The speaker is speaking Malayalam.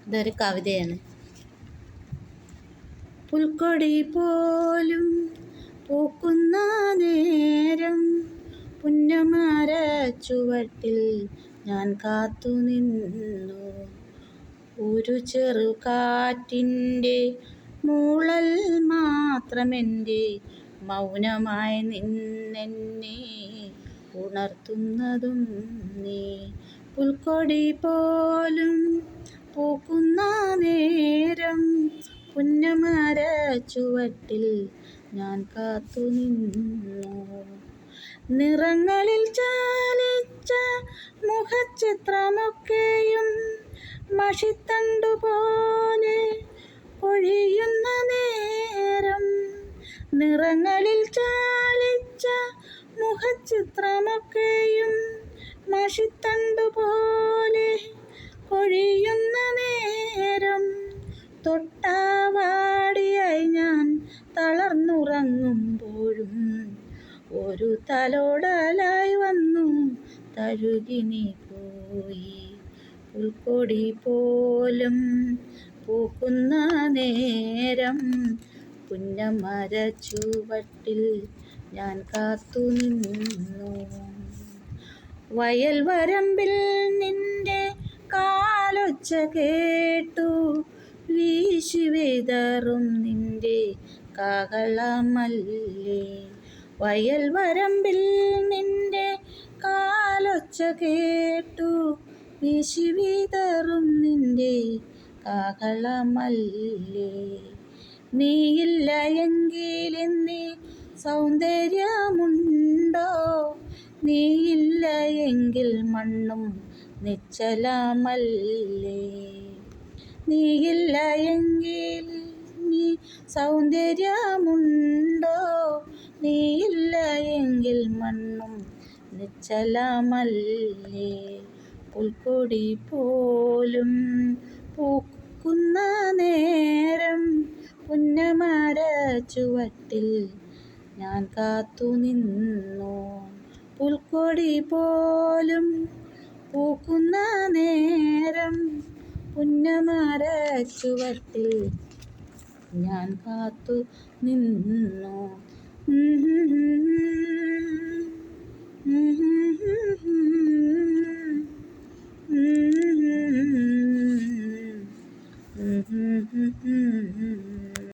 ഇതൊരു കവിതയാണ്. പുൽക്കൊടി പോലും പൂക്കുന്ന നേരം പുന്നമര ചുവട്ടിൽ ഞാൻ കാത്തു നിന്നു. ഒരു ചെറു കാറ്റിൻ്റെ മൂളൽ മാത്രമെൻ്റെ മൗനമായി നിന്നെന്നെ ഉണർത്തുന്നതും നീ. പുൽക്കൊടി പോലും പൂക്കുന്ന നേരം പുന്നമര ചുവട്ടിൽ ഞാൻ കാത്തു നിന്നു. നിറങ്ങളിൽ ചാലിച്ച മുഖചിത്രമൊക്കെയും മഷിത്തണ്ടുപോലെ ഒഴിയുന്ന നേരം. നിറങ്ങളിൽ ചാലിച്ച മുഖചിത്രമൊക്കെയും മഷിത്തണ്ടുപോലെ ഒഴിയുന്ന നേരം. തൊട്ടാവാടിയായി ഞാൻ തളർന്നുറങ്ങുമ്പോഴും ഒരു തലോടലായി വന്നു തഴുകി നീ പോയി. പുൽക്കൊടി പോലും പൂക്കുന്ന നേരം പുന്നമര ചുവട്ടിൽ ഞാൻ കാത്തു നിന്നു. വയൽ വരമ്പിൽ നിന്റെ കാലൊച്ച കേട്ടു വീശി വിതറും നിന്റെ കാഹളമല്ലേ. വയൽ വരമ്പിൽ നിന്റെ കാലൊച്ച കേട്ടു വീശി വിതറും നിന്റെ കാഹളമല്ലേ. നീയില്ല എങ്കിൽ ഇന്നീ സൗന്ദര്യമുണ്ടോ? നീയില്ല എങ്കിൽ മണ്ണും നിശ്ചലമല്ലേ. നീയില്ല എങ്കിൽ നീ സൗന്ദര്യമുണ്ടോ? നീയില്ല എങ്കിൽ മണ്ണും നിശ്ചലമല്ലേ. പുൽക്കൊടി പോലും പൂക്കുന്ന നേരം പുന്നമര ചുവട്ടിൽ ഞാൻ കാത്തു നിന്നു. പുൽക്കൊടി പോലും പൂക്കുന്ന നേരം പുന്നമര ചുവട്ടിൽ ഞാൻ കാത്തു നിന്നു.